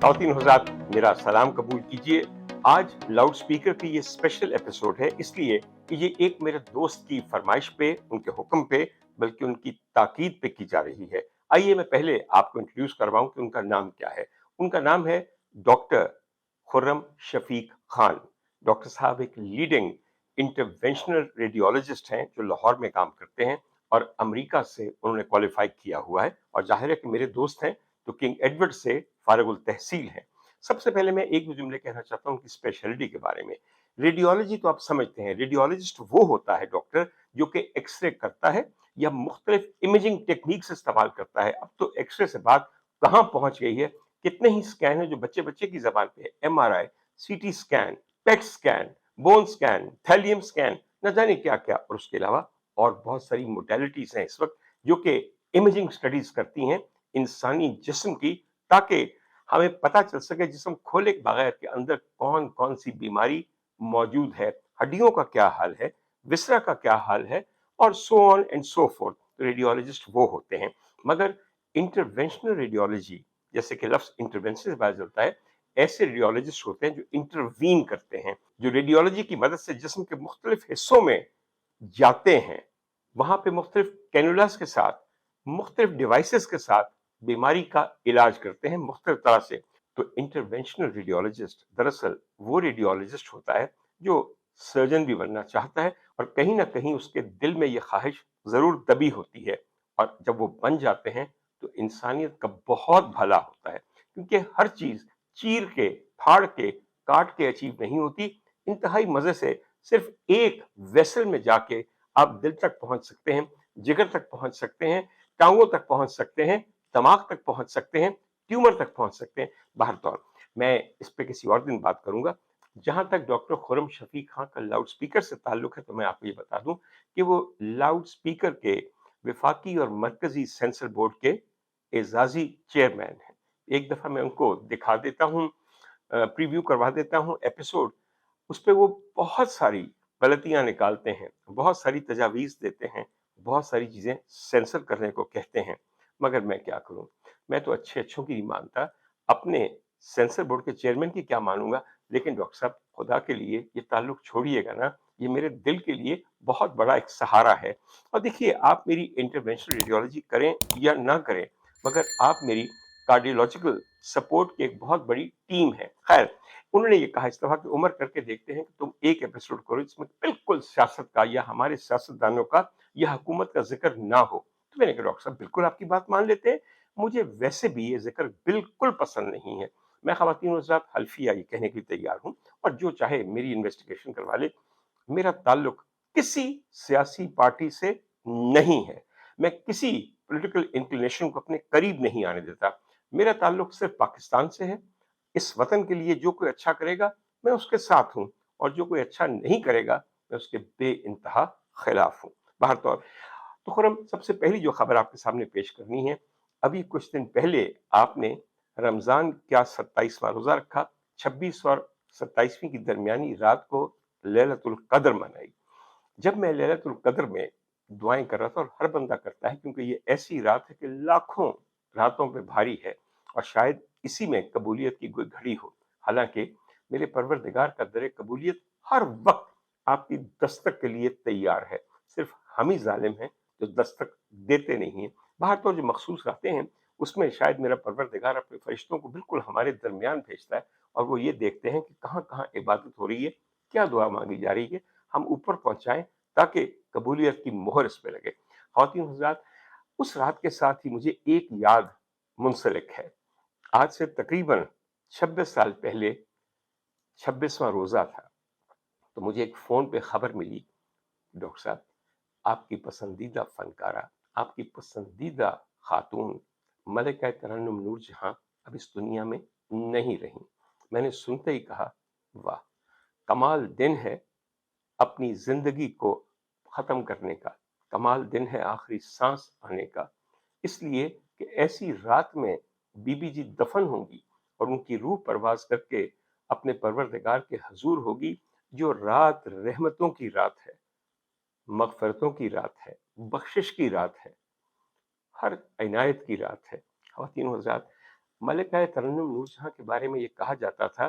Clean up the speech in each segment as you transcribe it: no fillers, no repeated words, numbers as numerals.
ख़वातीन हज़रात, मेरा सलाम कबूल कीजिए। आज लाउड स्पीकर की ये स्पेशल एपिसोड है, इसलिए कि ये एक मेरे दोस्त की फरमाइश पे, उनके हुक्म पे, बल्कि उनकी ताकीद पे की जा रही है। आइए मैं पहले आपको इंट्रोड्यूस करवाऊं कि उनका नाम क्या है। उनका नाम है डॉक्टर खुर्रम शफीक खान। डॉक्टर साहब एक लीडिंग इंटरवेंशनल रेडियोलॉजिस्ट हैं जो लाहौर में काम करते हैं और अमेरिका से उन्होंने क्वालिफाई किया हुआ है, और जाहिर है कि मेरे दोस्त हैं तो किंग एडवर्ड से फारगुल तहसील है। सबसे पहले मैं एक दो जुमले कहना चाहता हूं उनकी स्पेशलिटी के बारे में। रेडियोलॉजी तो आप समझते हैं, रेडियोलॉजिस्ट वो होता है डॉक्टर जो कि एक्सरे करता है या मुख्तलिफ इमेजिंग टेक्निक्स इस्तेमाल करता है। अब तो एक्सरे से बात कहाँ पहुंच गई है, कितने ही स्कैन है जो बच्चे बच्चे की जबान पे है, MRI, CT scan, PET scan, bone scan, thallium scan, न जाने क्या क्या, और उसके अलावा और बहुत सारी मोडेलिटीज हैं इस वक्त जो कि इमेजिंग स्टडीज करती हैं इंसानी जिस्म की, ताकि हमें पता चल सके जिस्म खोले के बगैर के अंदर कौन कौन सी बीमारी मौजूद है, हड्डियों का क्या हाल है, विसरा का क्या हाल है, और so on and so fourth. तो रेडियोलॉजिस्ट वो होते हैं। मगर इंटरवेंशनल रेडियोलॉजी, जैसे कि लफ्ज इंटरवेंशन से पता चलता है, ऐसे रेडियोलॉजिस्ट होते हैं जो इंटरवीन करते हैं, जो रेडियोलॉजी की मदद से जिस्म के मुख्तलिफ हिस्सों में जाते हैं, वहां पे मुख्तलिफ कैनुलास के साथ, मुख्तलिफ डिवाइसेस के साथ बीमारी का इलाज करते हैं मुख्तलिफ तरह से। तो इंटरवेंशनल रेडियोलॉजिस्ट दरअसल वो रेडियोलॉजिस्ट होता है जो सर्जन भी बनना चाहता है, और कहीं ना कहीं उसके दिल में ये ख्वाहिश जरूर दबी होती है, और जब वो बन जाते हैं तो इंसानियत का बहुत भला होता है, क्योंकि हर चीज चीर के, फाड़ के, काट के अचीव नहीं होती। इंतहाई मजे से सिर्फ एक वेसल में जाके आप दिल तक पहुंच सकते हैं, जिगर तक पहुंच सकते हैं, टांगों तक पहुंच सकते हैं, दिमाग तक पहुंच सकते हैं, ट्यूमर तक पहुंच सकते हैं। बाहर तौर मैं इस पे किसी और दिन बात करूंगा। जहां तक डॉक्टर खुर्रम शफीक खान का लाउड स्पीकर से ताल्लुक है, तो मैं आपको ये बता दूं कि वो लाउड स्पीकर के विफाकी और मरकजी सेंसर बोर्ड के एजाजी चेयरमैन हैं। एक दफा मैं उनको दिखा देता हूँ, प्रीव्यू करवा देता हूँ एपिसोड, उस पे वो बहुत सारी गलतियां निकालते हैं, बहुत सारी तजावीज़ देते हैं, बहुत सारी चीज़ें सेंसर करने को कहते हैं। मगर मैं क्या करूं, मैं तो अच्छे अच्छों की नहीं मानता, अपने सेंसर बोर्ड के चेयरमैन की क्या मानूंगा। लेकिन डॉक्टर साहब, खुदा के लिए ये ताल्लुक छोड़िएगा ना, ये मेरे दिल के लिए बहुत बड़ा एक सहारा है। और देखिए, आप मेरी इंटरवेंशनल रेडियोलॉजी करें या ना करें, मगर आप मेरी कार्डियोलॉजिकल सपोर्ट की एक बहुत बड़ी टीम है। खैर, उन्होंने ये कहा इस दफा कि उम्र करके देखते हैं कि तुम एक एपिसोड करो जिसमें बिल्कुल सियासत का या हमारे सियासतदानों का या हुकूमत का जिक्र ना हो। तो मैंने कहा डॉक्टर साहब, बिल्कुल आपकी बात मान लेते हैं, मुझे वैसे भी ये जिक्र बिल्कुल पसंद नहीं है। मैं ख़वातीन हज़रात हल्फिया ये कहने के लिए तैयार हूँ, और जो चाहे मेरी इन्वेस्टिगेशन करवा ले। मेरा ताल्लुक किसी सियासी पार्टी से नहीं है, मैं किसी पॉलिटिकल इंक्लिनेशन को अपने करीब नहीं आने देता। मेरा ताल्लुक सिर्फ पाकिस्तान से है। इस वतन के लिए जो कोई अच्छा करेगा, मैं उसके साथ हूं, और जो कोई अच्छा नहीं करेगा, मैं उसके बेइंतहा खिलाफ हूं। बाहर तौर तो खुरम, सबसे पहली जो खबर आपके सामने पेश करनी है, अभी कुछ दिन पहले आपने रमजान क्या 27वां रोजा रखा, 26 और 27वीं की दरमियानी रात को लैलतुल कद्र मनाई। जब मैं लैलतुल कद्र में दुआएं कर रहा था, और हर बंदा करता है क्योंकि ये ऐसी रात है कि लाखों रातों पे भारी है, और शायद इसी में कबूलियत की कोई घड़ी हो। हालांकि मेरे परवरदिगार का दर कबूलियत हर वक्त आपकी दस्तक के लिए तैयार है, सिर्फ हम ही जालिम हैं जो दस्तक देते नहीं हैं। बाहर तो जो मखसूस रातें हैं, उसमें शायद मेरा परवरदिगार अपने फरिश्तों को बिल्कुल हमारे दरमियान भेजता है, और वो ये देखते हैं कि कहाँ कहाँ इबादत हो रही है, क्या दुआ मांगी जा रही है, हम ऊपर पहुंचाएं ताकि कबूलियत की मोहर इस पे लगे। ख़वातीन हज़रात, उस रात के साथ ही मुझे एक याद मुंसलिक है। आज से तकरीबन 26 साल पहले 26वां रोजा था, तो मुझे एक फोन पे खबर मिली, डॉक्टर साहब, आपकी पसंदीदा फनकारा, आपकी पसंदीदा खातून मलिका तरन्नुम नूर जहां अब इस दुनिया में नहीं रही। मैंने सुनते ही कहा, वाह, कमाल दिन है अपनी जिंदगी को खत्म करने का, कमाल दिन है आखिरी सांस आने का। इसलिए कि ऐसी रात में बीबी जी दफन होंगी, और उनकी रूह परवाज करके अपने परवरदिगार के हजूर होगी। जो रात रहमतों की रात है, मगफरतों की रात है, बख्शिश की रात है, हर इनायत की रात है। ख़वातीन हज़रात, मलिका तरन्नुम नूरजहां के बारे में ये कहा जाता था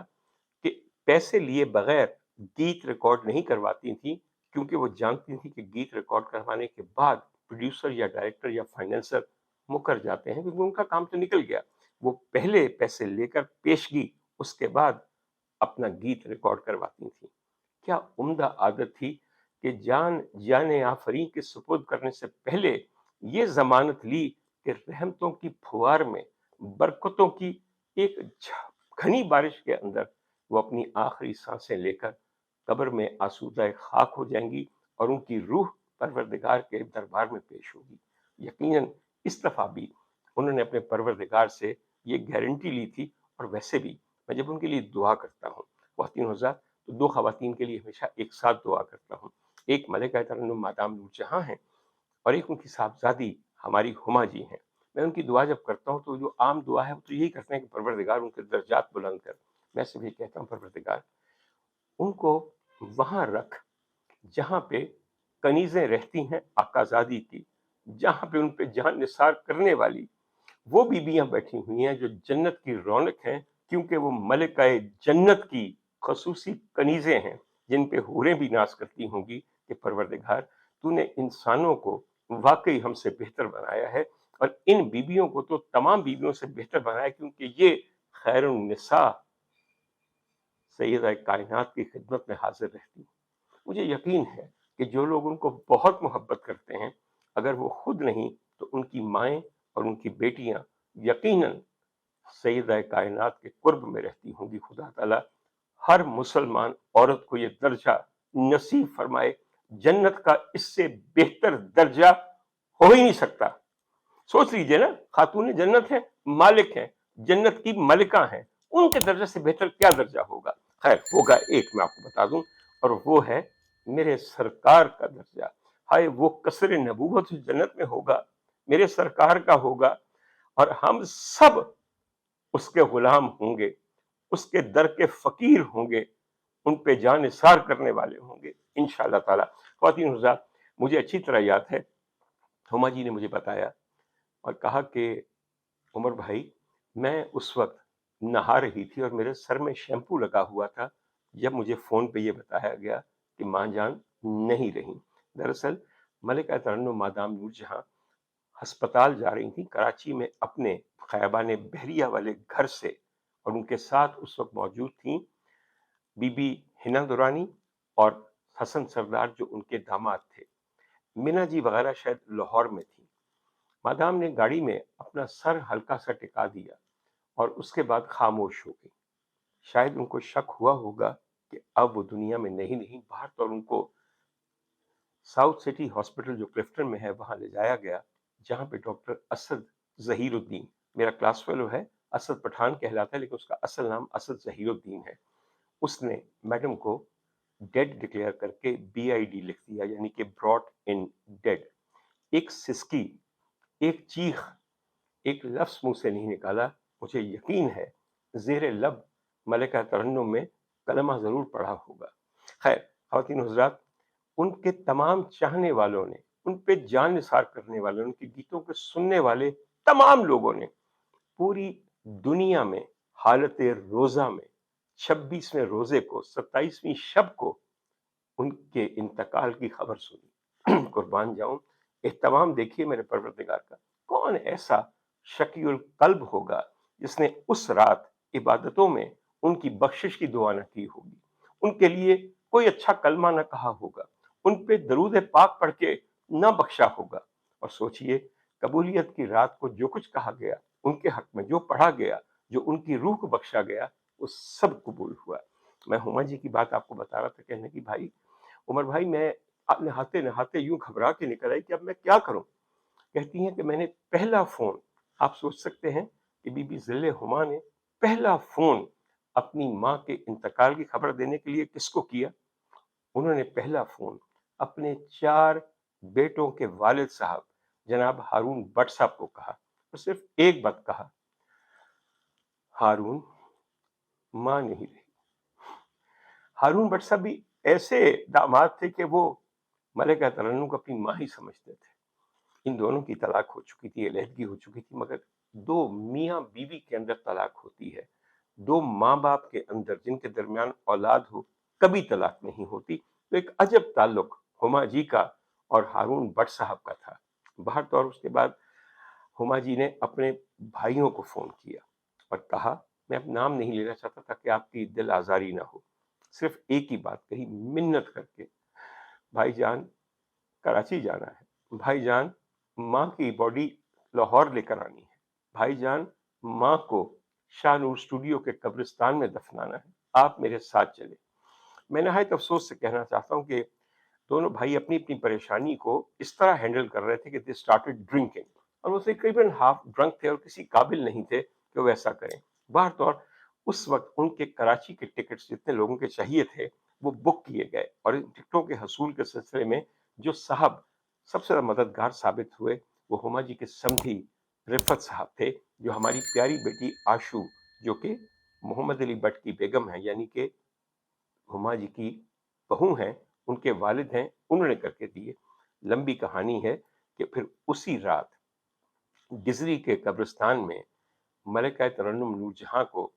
कि पैसे लिए बगैर गीत रिकॉर्ड नहीं करवाती थी, क्योंकि वो जानती थी कि गीत रिकॉर्ड करवाने के बाद प्रोड्यूसर या डायरेक्टर या फाइनेंसर मुकर जाते हैं, क्योंकि उनका काम तो निकल गया। वो पहले पैसे लेकर पेशगी, उसके बाद अपना गीत रिकॉर्ड करवाती थी। क्या उम्दा आदत थी कि जान जाने आफरीन के सुपुर्द करने से पहले ये जमानत ली कि रहमतों की फुहार में, बरकतों की एक घनी बारिश के अंदर वो अपनी आखिरी सांसें लेकर कब्र में आसूदा खाक हो जाएंगी और उनकी रूह परवरदिगार के दरबार में पेश होगी। यकीनन इस दफा भी उन्होंने अपने परवरदिगार से ये गारंटी ली थी। और वैसे भी मैं जब उनके लिए दुआ करता हूँ, ख्वातीन हज़रात, तो दो खवातीन के लिए हमेशा एक साथ दुआ करता हूँ। एक मलिका तरन्नुम मादाम नूरजहां हैं और एक उनकी साहबजादी हमारी हुमा जी हैं। मैं उनकी दुआ जब करता हूँ तो जो आम दुआ है वो तो यही करते हैं कि परवरदिगार उनके दर्जात बुलंद कर। मैं सिर्फ ये कहता हूँ, परवरदिगार उनको वहां रख जहां पे कनीजें रहती हैं आकाजादी की, जहां पे उन पे जान निसार करने वाली वो बीबियां बैठी हुई हैं जो जन्नत की रौनक हैं, क्योंकि वो मलिकाए जन्नत की खसूसी कनीजें हैं जिन पे हूरें भी नाज करती होंगी कि परवरदिगार तूने इंसानों को वाकई हमसे बेहतर बनाया है, और इन बीबियों को तो तमाम बीबियों से बेहतर बनाया, क्योंकि ये खैरुन निसा सैयदा कायनात की खिदमत में हाजिर रहती। मुझे यकीन है कि जो लोग उनको बहुत मोहब्बत करते हैं, अगर वो खुद नहीं तो उनकी माएँ और उनकी बेटियां यकीनन सैयदा कायनात के कुर्ब में रहती होंगी। खुदा ताला हर मुसलमान औरत को ये दर्जा नसीब फरमाए। जन्नत का इससे बेहतर दर्जा हो ही नहीं सकता। सोच लीजिए ना, खातून जन्नत है, मालिक है, जन्नत की मलिका है, उनके दर्जे से बेहतर क्या दर्जा होगा। खैर, होगा एक, मैं आपको बता दूं, और वो है मेरे सरकार का दर्जा। हाय, वो कसर नबूवत जन्नत में होगा, मेरे सरकार का होगा, और हम सब उसके गुलाम होंगे, उसके दर के फकीर होंगे, उन पे जान निसार करने वाले होंगे इंशाअल्लाह ताला। ख्वातीन हज़रात, मुझे अच्छी तरह याद है, हुमा जी ने मुझे बताया और कहा कि उमर भाई, मैं उस वक्त नहा रही थी और मेरे सर में शैम्पू लगा हुआ था जब मुझे फ़ोन पे ये बताया गया कि माँ जान नहीं रही। दरअसल मलिका तरन्नुम मादाम नूरजहां अस्पताल जा रही थी कराची में अपने खैबान बहरिया वाले घर से, और उनके साथ उस वक्त मौजूद थी बीबी हिना दुरानी और हसन सरदार जो उनके दामाद थे। मीना जी वगैरह शायद लाहौर में थी। मादाम ने गाड़ी में अपना सर हल्का सा टिका दिया और उसके बाद खामोश हो गई। शायद उनको शक हुआ होगा कि अब वो दुनिया में नहीं बाहर, तो उनको साउथ सिटी हॉस्पिटल जो क्लिफ्टन में है वहां ले जाया गया, जहां पे डॉक्टर असद जहीरुद्दीन, मेरा क्लास फेलो है, असद पठान कहलाता है लेकिन उसका असल नाम असद जहीरुद्दीन है, उसने मैडम को डेड डिक्लेयर करके BID लिख दिया, यानी कि ब्रॉट इन डेड। एक सिसकी, एक चीख, एक लफ्ज मुंह से नहीं निकाला। मुझे यकीन है जेर लब मलिका तरन्नुम में कलमा जरूर पढ़ा होगा। खैर ख्वातीन हज़रात, उनके तमाम चाहने वालों ने, उन पे जान निसार करने वाले, उनके गीतों को सुनने वाले तमाम लोगों ने पूरी दुनिया में हालत रोजा में 26वें रोजे को, 27वीं शब को उनके इंतकाल की खबर सुनी। कुर्बान जाऊं, एहतमाम देखिए मेरे परवरदिगार का। कौन ऐसा शकीउल कल्ब होगा जिसने उस रात इबादतों में उनकी बख्शिश की दुआ न की होगी, उनके लिए कोई अच्छा कलमा न कहा होगा, उन पे दरूद पाक पढ़ के न बख्शा होगा। और सोचिए, कबूलियत की रात को जो कुछ कहा गया, उनके हक में जो पढ़ा गया, जो उनकी रूह को बख्शा गया, वो सब कबूल हुआ। मैं हुमा जी की बात आपको बता रहा था, कहने की भाई उमर भाई, मैं नहाते नहाते यूं घबरा के निकल आई कि अब मैं क्या करूं। कहती हैं कि मैंने पहला फोन, आप सोच सकते हैं कि बीबी जिले हुमा ने पहला फोन अपनी मां के इंतकाल की खबर देने के लिए किसको किया? उन्होंने पहला फोन अपने 4 बेटों के वालिद साहब जनाब हारून भट्ट साहब को कहा, और सिर्फ एक बात कहा, हारून, मां नहीं रही। हारून भट्ट साहब भी ऐसे दामाद थे कि वो मलिका तरन्नुम को अपनी मां ही समझते थे। इन दोनों की तलाक हो चुकी थी, अलहदगी हो चुकी थी, मगर दो मियाँ बीवी के अंदर तलाक होती है, दो माँ बाप के अंदर जिनके दरमियान औलाद हो कभी तलाक नहीं होती। तो एक अजब ताल्लुक हुमा जी का और हारून भट्ट साहब का था। बाहर तो और उसके बाद हुमा जी ने अपने भाइयों को फोन किया और कहा, मैं अब नाम नहीं लेना चाहता ताकि आपकी दिल आजारी ना हो, सिर्फ एक ही बात कही मिन्नत करके, भाईजान कराची जाना है, भाईजान माँ की बॉडी लाहौर लेकर आनी है, भाईजान माँ को शाहनूर स्टूडियो के कब्रिस्तान में दफनाना है, आप मेरे साथ चले। मैं नहायत अफसोस से कहना चाहता हूँ कि दोनों भाई अपनी अपनी परेशानी को इस तरह हैंडल कर रहे थे कि दे स्टार्टेड ड्रिंकिंग, और वो तकरीबन हाफ ड्रंक थे और किसी काबिल नहीं थे कि वो ऐसा करें। बाहर तौर उस वक्त उनके कराची के टिकट्स जितने लोगों के चाहिए थे वो बुक किए गए, और इन टिकटों के हसूल के सिलसिले में जो साहब सबसे ज्यादा मददगार साबित हुए वो हुमा जी के समधी रिफत साहब थे, जो हमारी प्यारी बेटी आशू, जो कि मोहम्मद अली भट्ट की बेगम है, यानी कि हुमा जी की बहू हैं, उनके वालिद हैं, उन्होंने करके दिए। लंबी कहानी है कि फिर उसी रात गिजरी के कब्रिस्तान में मलिका तरन्नुम नूरजहां को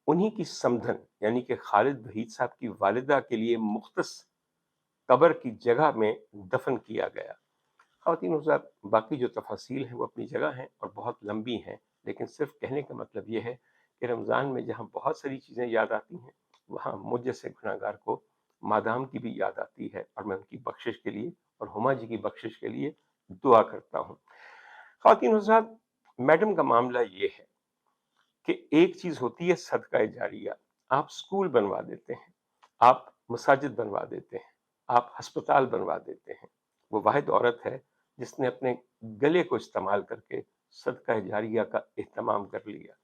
उन्हीं की समधन यानी कि खालिद वहीद साहब की वालिदा के लिए मुख्तस कब्र की जगह में दफन किया गया। ख़वातीन हज़रात, बाकी जो तफासील हैं वो अपनी जगह हैं और बहुत लंबी हैं, लेकिन सिर्फ कहने का मतलब ये है कि रमज़ान में जहाँ बहुत सारी चीज़ें याद आती हैं, वहाँ मुझ जैसे गुनहगार को मादाम की भी याद आती है, और मैं उनकी बख्शिश के लिए और हुमा जी की बख्शिश के लिए दुआ करता हूँ। ख़वातीन हज़रात, मैडम का मामला ये है कि एक चीज़ होती है सदका जारिया। आप स्कूल बनवा देते हैं, आप मसाजिद बनवा देते हैं, आप अस्पताल बनवा देते हैं। वो वाहिद औरत है जिसने अपने गले को इस्तेमाल करके सदका जारिया का एहतमाम कर लिया।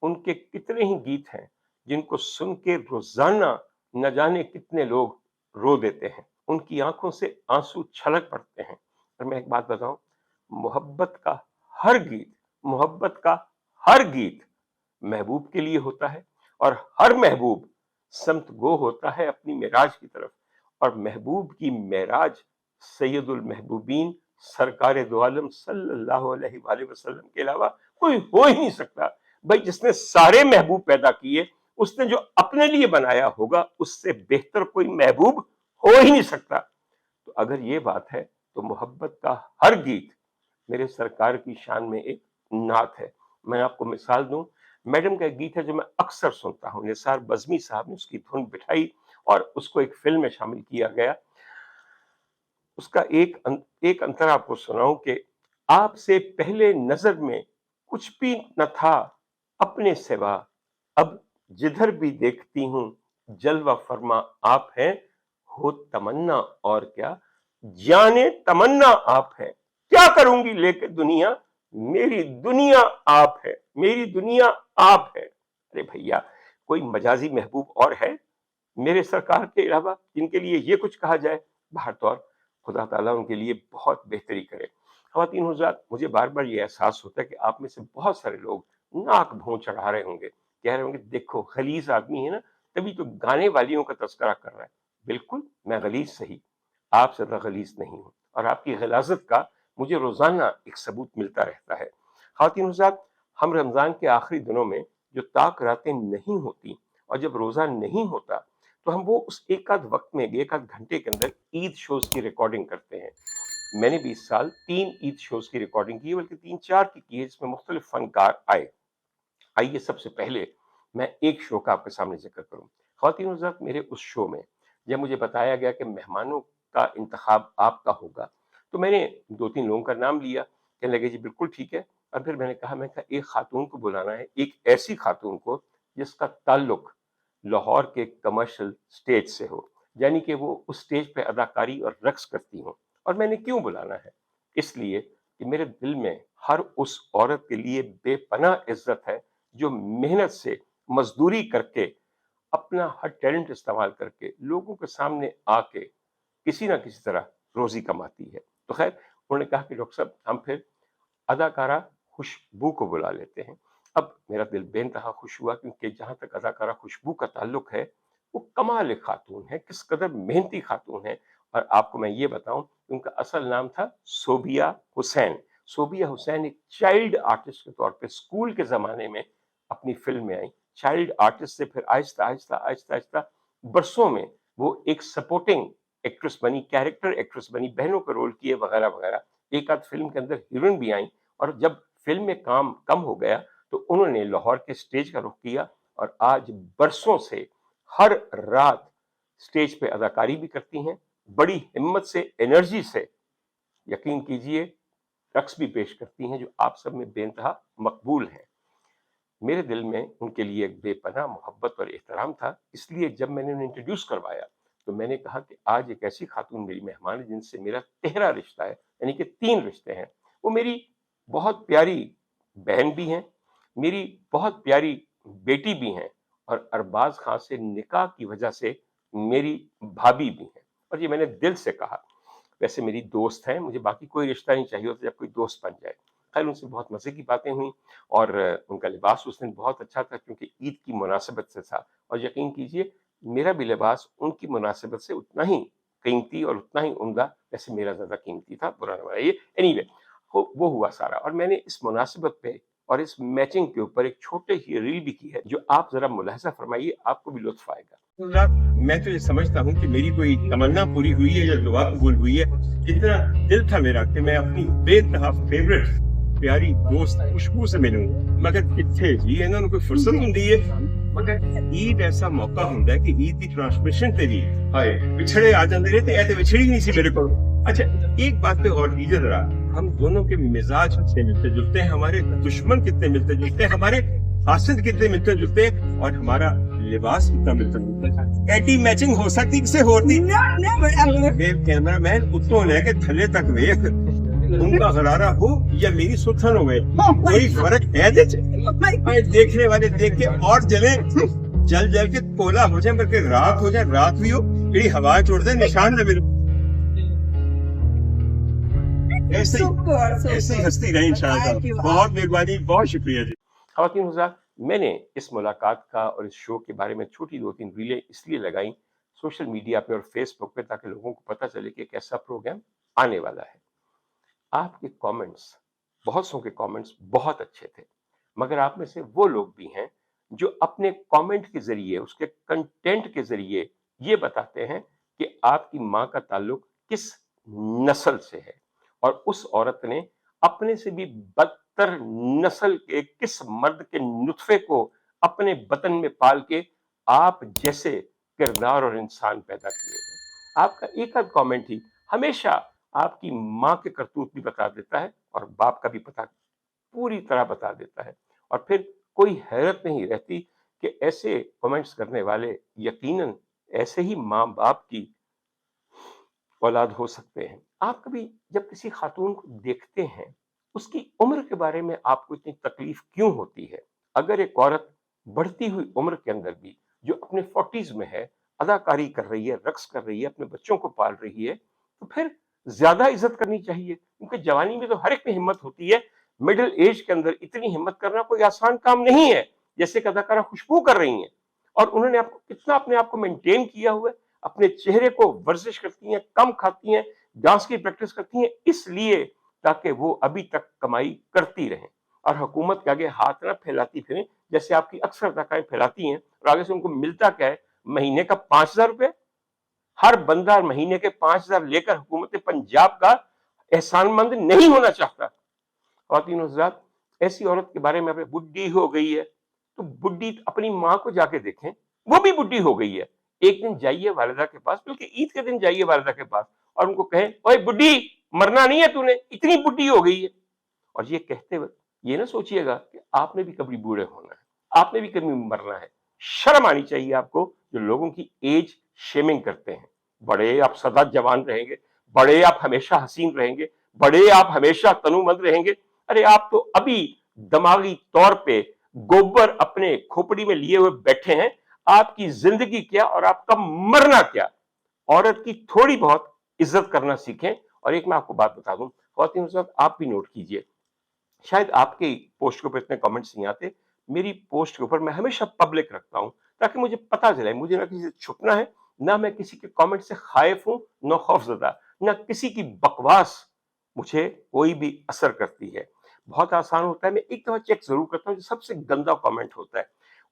उनके कितने ही गीत हैं जिनको सुन के रोजाना न जाने कितने लोग रो देते हैं, उनकी आंखों से आंसू छलक पड़ते हैं। और मैं एक बात बताऊं, मोहब्बत का हर गीत, मोहब्बत का हर गीत महबूब के लिए होता है, और हर महबूब समत गो होता है अपनी मेराज की तरफ, और महबूब की मेराज सैयदुल महबूबीन सरकार दो आलम सल्लल्लाहु अलैहि वसल्लम के अलावा कोई हो ही नहीं सकता। भाई, जिसने सारे महबूब पैदा किए, उसने जो अपने लिए बनाया होगा उससे बेहतर कोई महबूब हो ही नहीं सकता। तो अगर ये बात है तो मोहब्बत का हर गीत मेरे सरकार की शान में एक नात है। मैं आपको मिसाल दूं, मैडम का एक गीत है जो मैं अक्सर सुनता हूं, निसार बज़मी साहब ने उसकी धुन बिठाई और उसको एक फिल्म में शामिल किया गया। उसका एक अंतर आपको सुनाऊं कि आपसे पहले नजर में कुछ भी न था अपने सिवा, अब जिधर भी देखती हूं जलवा फरमा आप हैं, हो तमन्ना और क्या, जाने तमन्ना आप हैं, क्या करूंगी लेके दुनिया, मेरी दुनिया आप है, मेरी दुनिया आप है। अरे भैया, कोई मजाजी महबूब और है मेरे सरकार के अलावा जिनके लिए ये कुछ कहा जाए? बाहर तो और खुदा ताला उनके लिए बहुत बेहतरी करे। ख़वातीन हज़रात, मुझे बार बार ये एहसास होता है कि आप में से बहुत सारे लोग नाक भौं चढ़ा रहे होंगे, कह रहे होंगे देखो खलीस आदमी है ना, तभी तो गाने वालियों का तस्करा कर रहा है। बिल्कुल, मैं गलीज सही, आपसे ज्यादा गलीज नहीं हूँ, और आपकी गलाजत का मुझे रोजाना एक सबूत मिलता रहता है। ख़वातीन हज़रात, हम रमजान के आखिरी दिनों में जो ताक रातें नहीं होती और जब रोजा नहीं होता, तो हम वो उस एक आध वक्त में एक आध घंटे के अंदर ईद शोज की रिकॉर्डिंग करते हैं। मैंने भी इस साल 3 ईद शोज की रिकॉर्डिंग की है, बल्कि 3-4 की है, जिसमें मुख्तलिफ फनकार आए। आइए सबसे पहले मैं एक शो का आपके सामने जिक्र करूं। ख़वातीन हज़रात, मेरे उस शो में जब मुझे बताया गया कि मेहमानों का इंतखाब आपका होगा, तो मैंने 2-3 लोगों का नाम लिया। कहने लगे जी बिल्कुल ठीक है। और फिर मैंने कहा एक खातून को बुलाना है, एक ऐसी खातून को जिसका ताल्लुक लाहौर के कमर्शियल स्टेज से हो, यानी कि वो उस स्टेज पे अदाकारी और रक्स करती हो। और मैंने क्यों बुलाना है? इसलिए कि मेरे दिल में हर उस औरत के लिए बेपनाह इज्जत है जो मेहनत से मजदूरी करके अपना हर टैलेंट इस्तेमाल करके लोगों के सामने आके किसी ना किसी तरह रोजी कमाती है। तो खैर, उन्होंने कहा कि डॉक्टर साहब, हम फिर अदाकारा खुशबू को बुला लेते हैं। अब मेरा दिल बेइंतहा खुश हुआ, क्योंकि जहां तक अदाकारा खुशबू का ताल्लुक है, वो कमाल खातून है, किस कदर मेहनती खातून है। और आपको मैं ये बताऊं, उनका असल नाम था सोबिया हुसैन। सोबिया हुसैन एक चाइल्ड आर्टिस्ट के तौर पे स्कूल के ज़माने में अपनी फ़िल्म में आई। चाइल्ड आर्टिस्ट से फिर आहिस्ता-आहिस्ता बरसों में वो एक सपोर्टिंग एक्ट्रेस बनी, कैरेक्टर एक्ट्रेस बनी, बहनों के रोल किए वगैरह-वगैरह। एक आध फ़िल्म के अंदर हीरोइन भी आईं और जब फ़िल्म में काम कम हो गया तो उन्होंने लाहौर के स्टेज का रुख किया और आज बरसों से हर रात स्टेज पे अदाकारी भी करती हैं, बड़ी हिम्मत से, एनर्जी से, यकीन कीजिए रक्स भी पेश करती हैं जो आप सब में बेइंतहा मकबूल हैं। मेरे दिल में उनके लिए एक बेपनाह मोहब्बत और एहतराम था, इसलिए जब मैंने उन्हें इंट्रोड्यूस करवाया तो मैंने कहा कि आज एक ऐसी खातून मेरी मेहमान है जिनसे मेरा तिहरा रिश्ता है, यानी कि 3 रिश्ते हैं। वो मेरी बहुत प्यारी बहन भी हैं, मेरी बहुत प्यारी बेटी भी हैं और अरबाज खां से निकाह की वजह से मेरी भाभी भी हैं। और ये मैंने दिल से कहा। वैसे मेरी दोस्त हैं, मुझे बाकी कोई रिश्ता नहीं चाहिए होता जब कोई दोस्त बन जाए। खैर उनसे बहुत मज़े की बातें हुईं और उनका लिबास उस दिन बहुत अच्छा था क्योंकि ईद की मुनासिबत से था और यकीन कीजिए मेरा भी लिबास उनकी मुनासिबत से उतना ही कीमती और उतना ही उम्दा, वैसे मेरा ज़्यादा कीमती था, बुरा न मानिए। एनीवे वो हुआ सारा और मैंने इस मुनासिबत पे और इस मैचिंग के ऊपर एक छोटे ही रील भी की है जो आप ज़रा मुलाहिज़ा फरमाइए, आपको भी लुत्फ़ आएगा। मैं तो ये समझता हूँ कि मेरी कोई तमन्ना पूरी हुई है या दुआ कबूल हुई है। इतना दिल था मेरा कि मैं अपनी बेतहा फेवरेट प्यारी दोस्त खुशबू से मिलूं, मगर किथे जी इन्होंने कोई फुर्सत नहीं दी है। मगर ईद ऐसा मौका होता है कि ईद की ट्रांसमिशन ते भी हाय पिछड़े आ जाते रहे, ऐसे विछड़ी नहीं सी मेरे को। अच्छा एक बात पे और कीजिए जरा, हम दोनों के मिजाज कितने मिलते जुलते हैं, हमारे दुश्मन कितने मिलते जुलते हैं, हमारे हासिद कितने मिलते जुलते हैं और हमारा लिबास कितना मिलता जुलता है। ऐसी मैचिंग हो सकती किसे होती? कैमरा मैन उत्तों लेके थले तक वेख, उनका गरारा हो या मेरी सुथन हो गए, कोई फर्क है? देखने वाले देख के और जले, जल जल के कोला हो जाए, बल्कि रात हो जाए, रात भी हो मेरी हवा छोड़ दे, निशान न मिले। ऐसे ही हंसती रही इंशाअल्लाह। बहुत मेहरबानी, बहुत शुक्रिया जी। ख़वातीन हज़रात, मैंने इस मुलाकात का और इस शो के बारे में छोटी 2-3 रीलें इसलिए लगाई सोशल मीडिया पे और फेसबुक पे ताकि लोगों को पता चले कि एक ऐसा प्रोग्राम आने वाला है। आपके कमेंट्स, बहुत सौ के कमेंट्स बहुत अच्छे थे, मगर आप में से वो लोग भी हैं जो अपने कमेंट के ज़रिए, उसके कंटेंट के ज़रिए ये बताते हैं कि आपकी माँ का ताल्लुक किस नस्ल से है और उस औरत ने अपने से भी बदतर नस्ल के किस मर्द के नुत्फे को अपने बतन में पाल के आप जैसे किरदार और इंसान पैदा किए हैं। आपका एक आध कमेंट ही हमेशा आपकी माँ के करतूत भी बता देता है और बाप का भी पता पूरी तरह बता देता है और फिर कोई हैरत नहीं रहती कि ऐसे कमेंट्स करने वाले यकीनन ऐसे ही माँ बाप की औलाद हो सकते हैं। आप कभी जब किसी खातून को देखते हैं, उसकी उम्र के बारे में आपको इतनी तकलीफ क्यों होती है? अगर एक औरत बढ़ती हुई उम्र के अंदर भी जो अपने 40s में है, अदाकारी कर रही है, रक्स कर रही है, अपने बच्चों को पाल रही है, तो फिर ज़्यादा इज़्ज़त करनी चाहिए क्योंकि जवानी में तो हर एक में हिम्मत होती है। मिडिल एज के अंदर इतनी हिम्मत करना कोई आसान काम नहीं है, जैसे कि अदाकारा खुशबू कर रही हैं और उन्होंने आपको कितना अपने आप को मेंटेन किया हुआ है। अपने चेहरे को वर्जिश करती हैं, कम खाती हैं, डांस की प्रैक्टिस करती हैं इसलिए ताकि वो अभी तक कमाई करती रहें और हुकूमत के आगे हाथ ना फैलाती फिरें जैसे आपकी अक्सर अदाकारें फैलाती हैं और आगे से उनको मिलता क्या है? महीने का 5,000 रुपए। हर बंदा महीने के 5,000 लेकर हुकूमत पंजाब का एहसानमंद नहीं होना चाहता। ख़वातीन हज़रात, ऐसी औरत के बारे में आप बुढ़ी हो गई है तो बुढ़ी अपनी माँ को जाके देखें, वो भी बुढ़ी हो गई है। एक दिन जाइए वालिदा के पास, बल्कि ईद के दिन जाइए वालिदा के पास और उनको कहें, ओए बुढ़ी, मरना नहीं है तूने, इतनी बुढ़ी हो गई है। और ये कहते हुए ये ना सोचिएगा कि आपने भी कभी बूढ़े होना है, आपने भी कभी मरना है। शर्म आनी चाहिए आपको जो लोगों की एज शेमिंग करते हैं। बड़े आप सदा जवान रहेंगे, बड़े आप हमेशा हसीन रहेंगे, बड़े आप हमेशा तनुमंद रहेंगे। अरे आप तो अभी दिमागी तौर पे गोबर अपने खोपड़ी में लिए हुए बैठे हैं। आपकी जिंदगी क्या और आपका मरना क्या? औरत की थोड़ी बहुत इज्जत करना सीखें। और एक मैं आपको बात बता दूं, ख़वातीन हज़रात, आप भी नोट कीजिए, शायद आपके पोस्ट के ऊपर इतने कमेंट्स नहीं आते, मेरी पोस्ट के ऊपर मैं हमेशा पब्लिक रखता हूं ताकि मुझे पता चले, मुझे ना किसी से छुपना है, ना मैं किसी के कमेंट से खाइफ हूं, ना खौफजदा, ना किसी की बकवास مجھے کوئی بھی اثر کرتی ہے. بہت آسان ہوتا ہے, میں ایک دفعہ چیک ضرور کرتا ہوں جو سب سے گندا کامنٹ ہوتا ہے,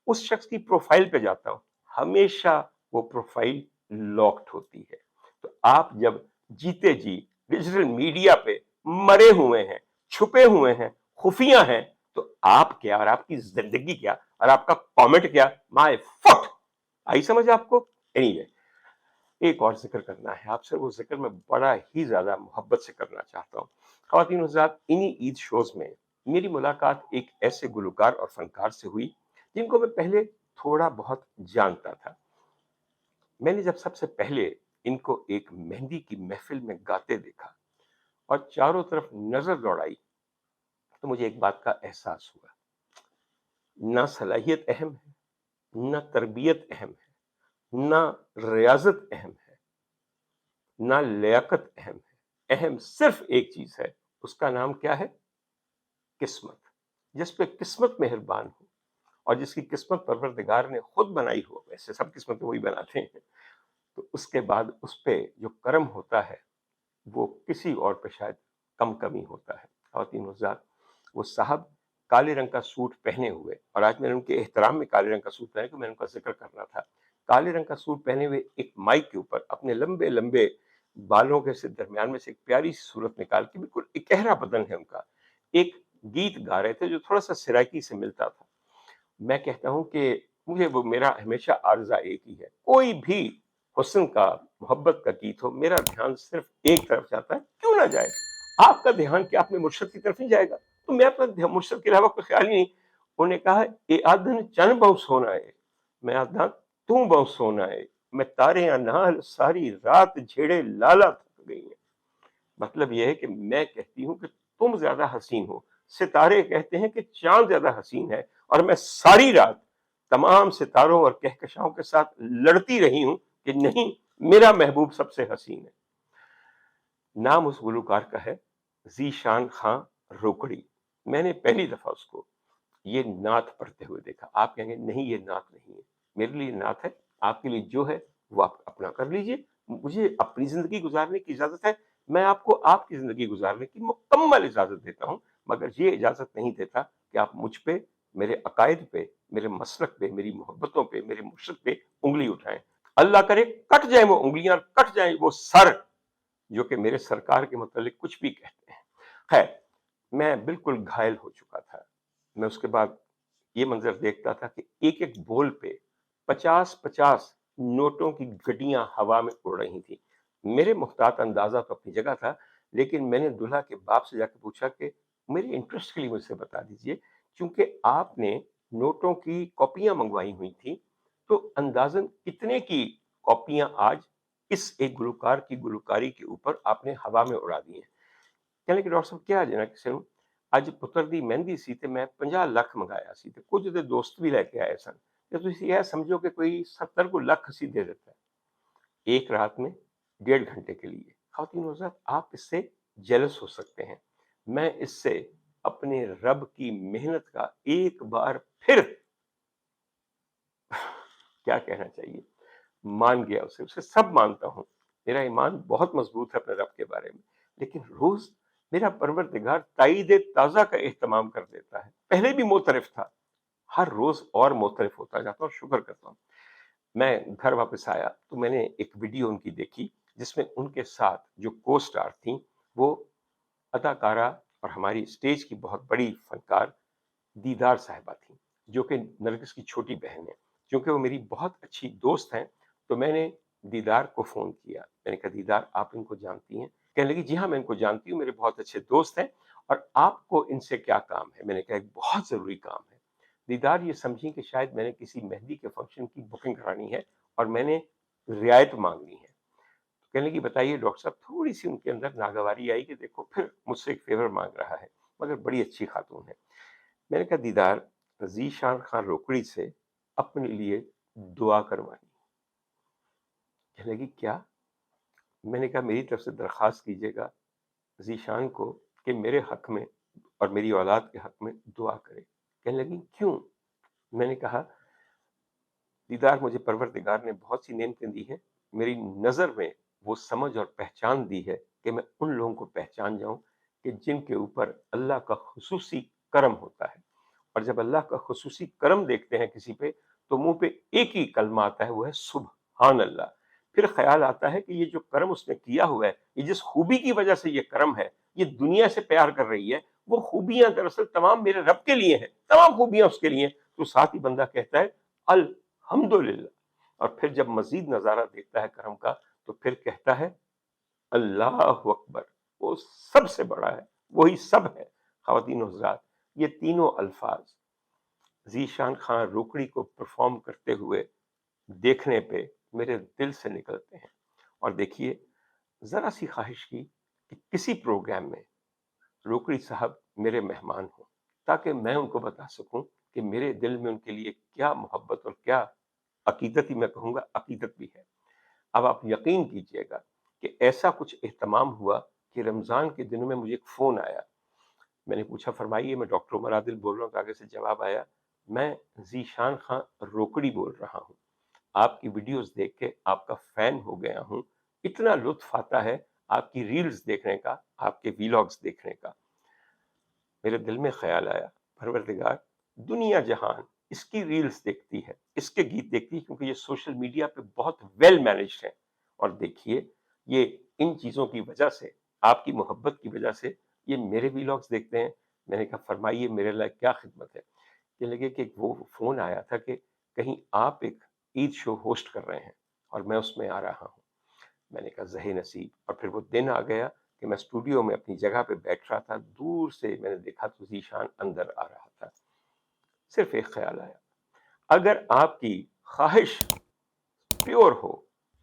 اس شخص کی پروفائل پہ جاتا ہوں, ہمیشہ وہ پروفائل لاکڈ ہوتی ہے. تو آپ جب جیتے جی ڈیجیٹل میڈیا پہ مرے ہوئے ہیں, چھپے ہوئے ہیں, خفیہ ہیں, تو آپ کیا اور آپ کی زندگی کیا اور آپ کا کامنٹ کیا, مائی فٹ. آئی سمجھ آپ کو؟ اینی وے, ایک اور ذکر کرنا ہے آپ سے, وہ ذکر میں بڑا ہی زیادہ محبت سے کرنا چاہتا ہوں. خواتین و حضرات, انہی عید شوز میں میری ملاقات ایک ایسے گلوکار اور فنکار سے ہوئی جن کو میں پہلے تھوڑا بہت جانتا تھا. میں نے جب سب سے پہلے ان کو ایک مہندی کی محفل میں گاتے دیکھا اور چاروں طرف نظر دوڑائی تو مجھے ایک بات کا احساس ہوا, نہ صلاحیت اہم ہے, نہ تربیت اہم ہے, نہ ریاضت اہم ہے, نہ لیاقت اہم ہے. اہم صرف ایک چیز ہے, اس کا نام کیا ہے؟ قسمت. جس پہ قسمت مہربان ہو اور جس کی قسمت پروردگار نے خود بنائی ہو, ویسے سب قسمتیں وہی بناتے ہیں, تو اس کے بعد اس پہ جو کرم ہوتا ہے وہ کسی اور پہ شاید کمی ہوتا ہے. خواتین و حضرات, وہ صاحب کالے رنگ کا سوٹ پہنے ہوئے, اور آج میں نے ان کے احترام میں کالے رنگ کا سوٹ پہنے کہ میں نے ان کا ذکر کرنا تھا, کالے رنگ کا سوٹ پہنے ہوئے ایک مائک کے اوپر اپنے لمبے لمبے بالوں کے سے درمیان میں سے ایک پیاری سی صورت نکال کے, بالکل اکہرا بدن ہے ان کا, ایک گیت گا رہے تھے جو تھوڑا سا سرائکی سے ملتا تھا. میں کہتا ہوں کہ مجھے وہ میرا ہمیشہ عارضہ ایک ہی ہے, کوئی بھی حسن کا محبت کا گیت ہو, میرا دھیان صرف ایک طرف جاتا ہے, کیوں نہ جائے؟ آپ کا دھیان کیا اپنے مرشد کی طرف نہیں جائے گا؟ تو میں اپنا مرشد کے علاوہ کوئی خیال ہی نہیں. انہوں نے کہا, اے آدھن چن بہو سونا ہے, میں آدھا تو بہو سونا ہے, میں تارے انال ساری رات جھیڑے لالا تھک گئی ہیں. مطلب یہ ہے کہ میں کہتی ہوں کہ تم زیادہ حسین ہو, ستارے کہتے ہیں کہ چاند زیادہ حسین ہے, اور میں ساری رات تمام ستاروں اور کہکشاؤں کے ساتھ لڑتی رہی ہوں کہ نہیں, میرا محبوب سب سے حسین ہے. نام اس گلوکار کا ہے ذیشان خان روکڑی. میں نے پہلی دفعہ اس کو یہ نعت پڑھتے ہوئے دیکھا. آپ کہیں گے نہیں یہ نعت نہیں ہے, میرے لیے نعت ہے, آپ کے لیے جو ہے وہ آپ اپنا کر لیجئے. مجھے اپنی زندگی گزارنے کی اجازت ہے, میں آپ کو آپ کی زندگی گزارنے کی مکمل اجازت دیتا ہوں, مگر یہ اجازت نہیں دیتا کہ آپ مجھ پہ, میرے عقائد پہ, میرے مسلک پہ, میری محبتوں پہ, میرے مرشد پہ انگلی اٹھائیں. اللہ کرے کٹ جائیں وہ انگلیاں, کٹ جائیں وہ سر جو کہ میرے سرکار کے متعلق کچھ بھی کہتے ہیں. خیر, میں بالکل گھائل ہو چکا تھا. میں اس کے بعد یہ منظر دیکھتا تھا کہ ایک ایک بول پہ 50 نوٹوں کی گڈیاں ہوا میں اڑ رہی تھیں. میرے محتاط اندازہ تو اپنی جگہ تھا, لیکن میں نے دلہا کے باپ سے جا کے پوچھا کہ میرے انٹرسٹ کے لیے مجھ سے بتا دیجئے, کیونکہ آپ نے نوٹوں کی کاپیاں منگوائی ہوئی تھیں, تو اندازاً کتنے کی کاپیاں آج اس ایک گلوکار کی گلوکاری کے اوپر آپ نے ہوا میں اڑا دی ہیں؟ کہنے کہ ڈاکٹر صاحب کیا جنا کسی نے اج پتر دی مہندی سی تے میں 50 لاکھ منگایا سی, تے کچھ دے دوست بھی لے کے آئے سن, تے تسی یہ سمجھو کہ کوئی 70 کو لاکھ اسی دے دیتا ہے ایک رات میں 1.5 گھنٹے کے لیے. خواتین و حضرات, آپ اس سے جیلس ہو سکتے ہیں, میں اس سے اپنے رب کی محنت کا ایک بار پھر کیا کہنا چاہیے, مان گیا اسے سب مانتا ہوں, میرا ایمان بہت مضبوط ہے اپنے رب کے بارے میں, لیکن روز میرا پروردگار تائید تازہ کا اہتمام کر دیتا ہے. پہلے بھی معترف تھا, ہر روز اور معترف ہوتا جاتا ہوں, شکر کرتا ہوں. میں گھر واپس آیا تو میں نے ایک ویڈیو ان کی دیکھی جس میں ان کے ساتھ جو کو سٹار تھیں وہ اداکارہ اور ہماری اسٹیج کی بہت بڑی فنکار دیدار صاحبہ تھیں, جو کہ نرگس کی چھوٹی بہن ہے. کیونکہ وہ میری بہت اچھی دوست ہیں تو میں نے دیدار کو فون کیا. میں نے کہا دیدار آپ ان کو جانتی ہیں؟ کہنے لگی جی ہاں میں ان کو جانتی ہوں, میرے بہت اچھے دوست ہیں, اور آپ کو ان سے کیا کام ہے؟ میں نے کہا ایک بہت ضروری کام ہے. دیدار یہ سمجھیں کہ شاید میں نے کسی مہندی کے فنکشن کی بکنگ کرانی ہے اور میں نے رعایت مانگنی ہے. کہنے لگی بتائیے ڈاکٹر صاحب. تھوڑی سی ان کے اندر ناگواری آئی کہ دیکھو پھر مجھ سے ایک فیور مانگ رہا ہے, مگر بڑی اچھی خاتون ہے. میں نے کہا دیدار, ذیشان خان روکڑی سے اپنے لیے دعا کروانی. کہنے لگی کیا؟ میں نے کہا میری طرف سے درخواست کیجیے گا ذیشان کو کہ میرے حق میں اور میری اولاد کے حق میں دعا کرے. کہنے لگی کیوں؟ میں نے کہا دیدار, مجھے پروردگار نے بہت سی نعمتیں دی ہیں, میری نظر میں وہ سمجھ اور پہچان دی ہے کہ میں ان لوگوں کو پہچان جاؤں کہ جن کے اوپر اللہ کا خصوصی کرم ہوتا ہے، اور جب اللہ کا خصوصی کرم دیکھتے ہیں کسی پہ تو منہ پہ ایک ہی کلمہ آتا ہے، وہ ہے سبحان اللہ۔ پھر خیال آتا ہے کہ یہ جو کرم اس نے کیا ہوا ہے، یہ جس خوبی کی وجہ سے یہ کرم ہے، یہ دنیا سے پیار کر رہی ہے، وہ خوبیاں دراصل تمام میرے رب کے لیے ہیں، تمام خوبیاں اس کے لیے ہیں۔ تو ساتھ ہی بندہ کہتا ہے الحمدللہ، اور پھر جب مزید نظارہ دیکھتا ہے کرم کا تو پھر کہتا ہے اللہ اکبر، وہ سب سے بڑا ہے، وہی سب ہے۔ خواتین و حضرات، یہ تینوں الفاظ ذیشان خان روکڑی کو پرفارم کرتے ہوئے دیکھنے پہ میرے دل سے نکلتے ہیں۔ اور دیکھیے، ذرا سی خواہش کی کہ کسی پروگرام میں روکڑی صاحب میرے مہمان ہوں، تاکہ میں ان کو بتا سکوں کہ میرے دل میں ان کے لیے کیا محبت اور کیا عقیدت، ہی میں کہوں گا عقیدت بھی ہے۔ اب آپ یقین کیجئے گا کہ ایسا کچھ اہتمام ہوا کہ رمضان کے دنوں میں مجھے ایک فون آیا۔ میں نے پوچھا فرمائیے، میں ڈاکٹر عمر عادل بول رہا ہوں۔ آگے سے جواب آیا، میں ذیشان خان روکڑی بول رہا ہوں، آپ کی ویڈیوز دیکھ کے آپ کا فین ہو گیا ہوں، اتنا لطف آتا ہے آپ کی ریلز دیکھنے کا، آپ کے ویلاگز دیکھنے کا۔ میرے دل میں خیال آیا، پروردگار، دنیا جہان اس کی ریلز دیکھتی ہے، اس کے گیت دیکھتی ہے، کیونکہ یہ سوشل میڈیا پہ بہت ویل مینجڈ ہیں، اور دیکھیے یہ ان چیزوں کی وجہ سے، آپ کی محبت کی وجہ سے یہ میرے ویلاگز دیکھتے ہیں۔ میں نے کہا فرمائیے میرے لیے کیا خدمت ہے؟ کہ لگے کہ وہ فون آیا تھا کہ کہیں آپ ایک عید شو ہوسٹ کر رہے ہیں اور میں اس میں آ رہا ہوں۔ میں نے کہا زہے نصیب۔ اور پھر وہ دن آ گیا کہ میں اسٹوڈیو میں اپنی جگہ پہ بیٹھ رہا تھا، دور سے میں نے دیکھا تو ذیشان اندر آ رہا تھا۔ صرف ایک خیال آیا، اگر آپ کی خواہش پیور ہو،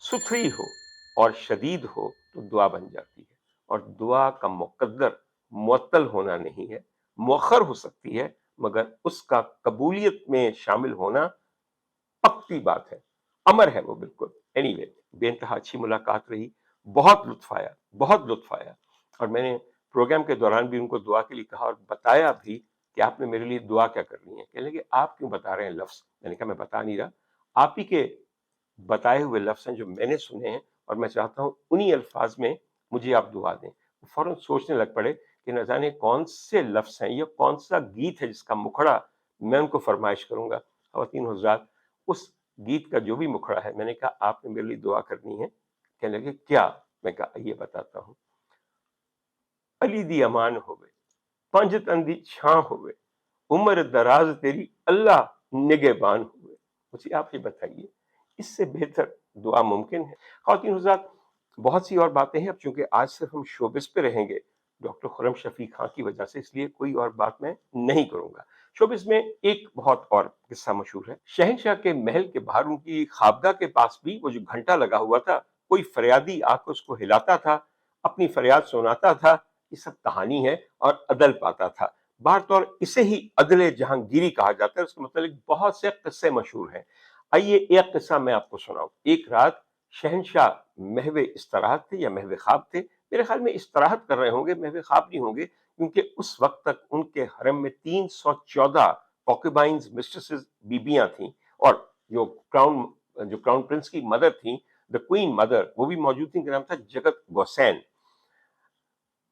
ستھری ہو اور شدید ہو تو دعا بن جاتی ہے، اور دعا کا مقدر معطل ہونا نہیں ہے، مؤخر ہو سکتی ہے، مگر اس کا قبولیت میں شامل ہونا پکی بات ہے، امر ہے وہ بالکل۔ اینی وے، بے انتہا اچھی ملاقات رہی، بہت لطف آیا، بہت لطف آیا۔ اور میں نے پروگرام کے دوران بھی ان کو دعا کے لیے کہا اور بتایا بھی کہ آپ نے میرے لیے دعا کیا کرنی ہے۔ کہنے لگے آپ کیوں بتا رہے ہیں لفظ؟ میں نے کہا میں بتا نہیں رہا، آپ ہی کے بتائے ہوئے لفظ ہیں جو میں نے سنے ہیں، اور میں چاہتا ہوں انہی الفاظ میں مجھے آپ دعا دیں۔ فوراً سوچنے لگ پڑے کہ نہ جانے کون سے لفظ ہیں یا کون سا گیت ہے جس کا مکھڑا میں ان کو فرمائش کروں گا۔ خواتین حضرات، اس گیت کا جو بھی مکھڑا ہے، میں نے کہا آپ نے میرے لیے دعا کرنی ہے۔ کہنے لگے کیا؟ میں کہا یہ بتاتا ہوں، علی دی امان ہوئے، پنج تن دی چھاں ہوئے، عمر دراز تیری اللہ نگہبان ہوئے۔ مجھے آپ یہ بتائیے، اس سے بہتر دعا ممکن ہے؟ خواتین حضرات، بہت سی اور باتیں ہیں، اب چونکہ آج صرف ہم شوبز پہ رہیں گے ڈاکٹر خرم شفیق خان کی وجہ سے، اس لیے کوئی اور بات میں نہیں کروں گا۔ شوبز میں ایک بہت اور قصہ مشہور ہے۔ شہنشاہ کے محل کے باہر ان کی خوابگاہ کے پاس بھی وہ جو گھنٹہ لگا ہوا تھا، کوئی فریادی آ کے اس کو ہلاتا تھا، اپنی فریاد سناتا تھا، یہ سب کہانی ہے، اور عدل پاتا تھو۔ بہر طور اسے ہی عدل جہانگیری کہا جاتا ہے، اس کے متعلق بہت سے قصے مشہور ہیں۔ آئیے ایک قصہ میں آپ کو سناؤں۔ ایک رات شہنشاہ محو استراحت تھے یا محو خواب تھے، میرے خیال میں استراحت کر رہے ہوں گے، محو خواب نہیں ہوں گے، کیونکہ اس وقت تک ان کے حرم میں 314 کوکیبائنز، مسٹریسز، بیبیاں تھیں، اور جو کراؤن پرنس کی مدر تھیں، دا کوئین مدر، وہ بھی موجود تھیں، ان کا نام تھا جگت گوسین۔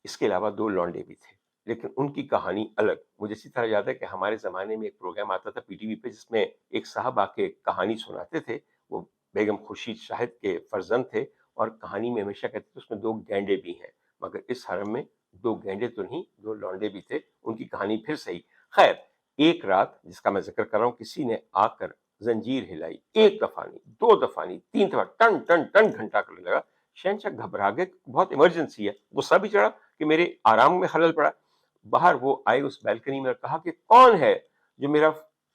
اس کے علاوہ 2 لونڈے بھی تھے، لیکن ان کی کہانی الگ۔ مجھے اسی طرح یاد ہے کہ ہمارے زمانے میں ایک پروگرام آتا تھا پی ٹی وی پہ، جس میں ایک صاحب آ کے کہانی سناتے تھے، وہ بیگم خورشید شاہد کے فرزند تھے، اور کہانی میں ہمیشہ کہتے تھے اس میں 2 گینڈے بھی ہیں، مگر اس حرم میں 2 گینڈے تو نہیں، 2 لونڈے بھی تھے۔ ان کی کہانی پھر صحیح۔ خیر، ایک رات جس کا میں ذکر کر رہا ہوں، کسی نے آ کر زنجیر ہلائی، 1 دفعہ نہیں، 2 دفعہ نہیں، 3 دفعہ، ٹن ٹن ٹن گھنٹہ کرنے لگا۔ شہنشاہ گھبرا گئے، بہت ایمرجنسی ہے، غصہ بھی چڑھا کہ میرے آرام میں خلل پڑا۔ باہر وہ آئے اس بیلکنی میں اور کہا کہ کون ہے جو میرا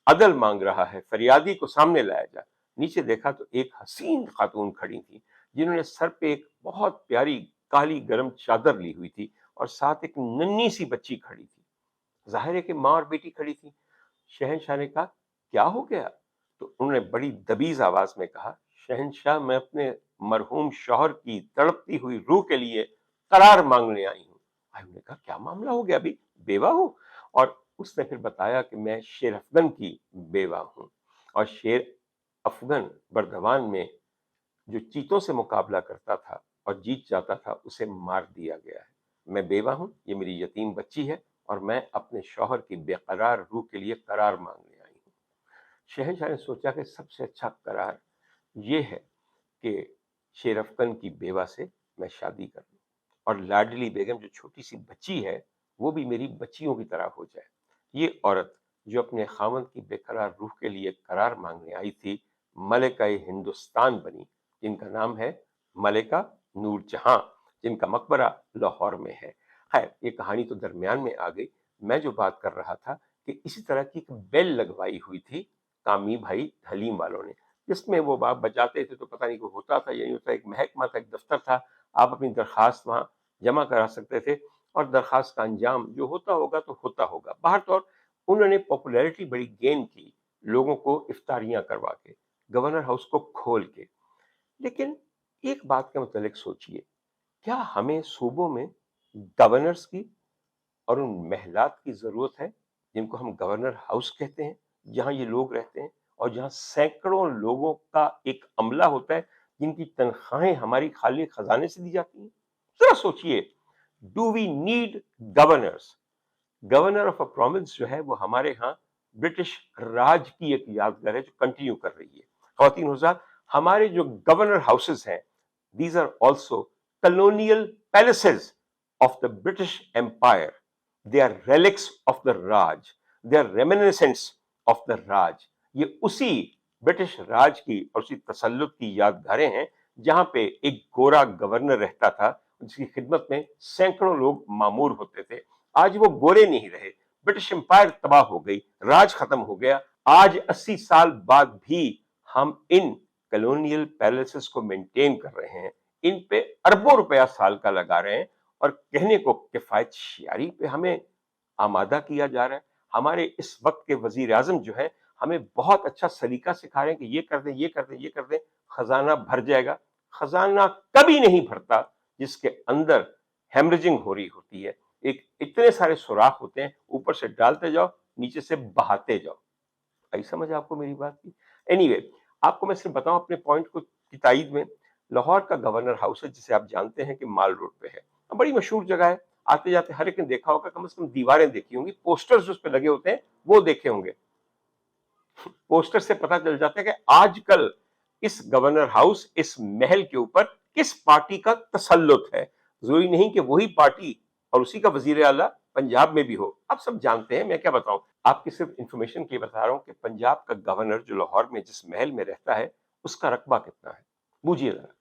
عدل مانگ رہا ہے، فریادی کو سامنے لایا جائے۔ نیچے دیکھا تو ایک حسین خاتون کھڑی تھی، جنہوں نے سر پہ ایک بہت پیاری کالی گرم چادر لی ہوئی تھی، اور ساتھ ایک ننھی سی بچی کھڑی تھی۔ ظاہر ہے کہ ماں اور بیٹی کھڑی تھی۔ شہنشاہ نے کہا کیا ہو گیا؟ تو انہوں نے بڑی دبیز آواز میں کہا، شہنشاہ، میں اپنے مرحوم شوہر کی تڑپتی ہوئی روح کے لیے قرار مانگنے آئی ہوں۔ نے کہا کیا معاملہ ہو گیا؟ ابھی بیوہ ہوں؟ اور اس نے پھر بتایا کہ میں شیر افغن کی بیوہ ہوں، اور شیر افغن بردوان میں جو چیتوں سے مقابلہ کرتا تھا اور جیت جاتا تھا، اسے مار دیا گیا ہے۔ میں بیوہ ہوں، یہ میری یتیم بچی ہے، اور میں اپنے شوہر کی بے قرار روح کے لیے قرار مانگنے آئی ہوں۔ شہنشاہ نے سوچا کہ سب سے اچھا قرار یہ ہے کہ شیر افکن کی بیوہ سے میں شادی کر لوں، اور لاڈلی بیگم جو چھوٹی سی بچی ہے وہ بھی میری بچیوں کی طرح ہو جائے۔ یہ عورت جو اپنے خاوند کی بے قرار روح کے لیے قرار مانگنے آئی تھی، ملکہ ہندوستان بنی، جن کا نام ہے ملکہ نور جہاں، جن کا مقبرہ لاہور میں ہے۔ خیر، یہ کہانی تو درمیان میں آ گئی۔ میں جو بات کر رہا تھا کہ اسی طرح کی ایک بیل لگوائی ہوئی تھی کامی بھائی حلیم والوں نے، جس میں وہ باپ بجاتے تھے تو پتہ نہیں کو ہوتا تھا یا نہیں ہوتا، ایک محکمہ تھا، ایک دفتر تھا، آپ اپنی درخواست وہاں جمع کرا سکتے تھے، اور درخواست کا انجام جو ہوتا ہوگا تو ہوتا ہوگا۔ باہر طور انہوں نے پاپولیرٹی بڑی گین کی لوگوں کو افطاریاں کروا کے، گورنر ہاؤس کو کھول کے۔ لیکن ایک بات کے متعلق سوچئے، کیا ہمیں صوبوں میں گورنرز کی اور ان محلات کی ضرورت ہے جن کو ہم گورنر ہاؤس کہتے ہیں، جہاں یہ لوگ رہتے ہیں اور جہاں سینکڑوں لوگوں کا ایک عملہ ہوتا ہے جن کی تنخواہیں ہماری خالی خزانے سے دی جاتی ہیں؟ ذرا سوچئے، do we need governors? Governor of a province جو ہے وہ ہمارے ہاں برٹش راج کی ایک یادگار ہے جو کنٹینیو کر رہی ہے۔ خواتین حضرات، ہمارے جو گورنر ہاؤسز ہیں، these are also colonial palaces of the British Empire. They are relics of the Raj. They are reminiscents of the Raj. یہ اسی برٹش راج کی اور اسی تسلط کی یادگاریں ہیں جہاں پہ ایک گورا گورنر رہتا تھا جس کی خدمت میں سینکڑوں لوگ مامور ہوتے تھے۔ آج وہ گورے نہیں رہے، برٹش امپائر تباہ ہو گئی، راج ختم ہو گیا۔ آج 80 سال بعد بھی ہم ان کلونیل پیلسز کو مینٹین کر رہے ہیں، ان پہ اربوں روپیہ سال کا لگا رہے ہیں، اور کہنے کو کفایت شعاری پہ ہمیں آمادہ کیا جا رہا ہے۔ ہمارے اس وقت کے وزیر اعظم جو ہیں ہمیں بہت اچھا سلیقہ سکھا رہے ہیں کہ یہ کر دیں، یہ کر دیں، یہ کر دیں، خزانہ بھر جائے گا۔ خزانہ کبھی نہیں بھرتا جس کے اندر ہیمریجنگ ہو رہی ہوتی ہے۔ ایک اتنے سارے سوراخ ہوتے ہیں، اوپر سے ڈالتے جاؤ، نیچے سے بہاتے جاؤ۔ آئی سمجھ آپ کو میری بات کی؟ اینی وے، آپ کو میں صرف بتاؤں اپنے پوائنٹ کو کی تائید میں، لاہور کا گورنر ہاؤس ہے جسے آپ جانتے ہیں کہ مال روڈ پہ ہے، بڑی مشہور جگہ ہے۔ آتے جاتے ہر ایک نے دیکھا ہوگا، کم از کم دیواریں دیکھی ہوں گی، پوسٹرز اس پہ لگے ہوتے ہیں وہ دیکھے ہوں گے۔ پوسٹر سے پتہ چل جاتا ہے کہ آج کل اس گورنر ہاؤس، اس محل کے اوپر کس پارٹی کا تسلط ہے۔ ضروری نہیں کہ وہی پارٹی اور اسی کا وزیر اعلیٰ پنجاب میں بھی ہو، آپ سب جانتے ہیں، میں کیا بتاؤں آپ کی، صرف انفارمیشن کے بتا رہا ہوں کہ پنجاب کا گورنر جو لاہور میں جس محل میں رہتا ہے اس کا رقبہ کتنا ہے، بوجھیے ذرا۔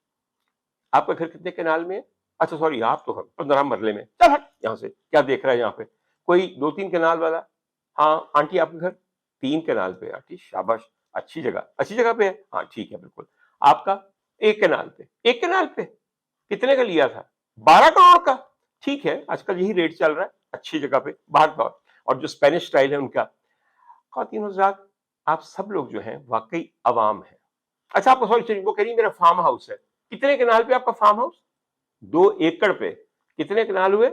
آپ کا گھر کتنے کنال میں ہے؟ اچھا سوری، آپ تو 15 مرلے میں، چل ہٹ یہاں سے، کیا دیکھ رہا ہے یہاں پہ؟ کوئی 2-3 کنال والا؟ ہاں آنٹی، آپ کا گھر 3 کنال پہ؟ آنٹی شاباش، اچھی جگہ، اچھی جگہ پہ ہے، ہاں ٹھیک ہے بالکل۔ آپ کا 1 کنال پہ، 1 کنال پہ کتنے کا لیا تھا؟ 12 کروڑ کا؟ ٹھیک ہے، آج کل یہی ریٹ چل رہا ہے اچھی جگہ پہ باہر کا، اور جو اسپینش اسٹائل ہے ان کا۔ خواتین حضرات، آپ سب لوگ جو ہیں واقعی عوام ہیں۔ اچھا آپ کو سوری، وہ کہہ رہی میرا فارم ہاؤس ہے، کتنے کنال پہ آپ کا فارم ہاؤس؟ 2 ایکڑ پہ کتنے کنال ہوئے؟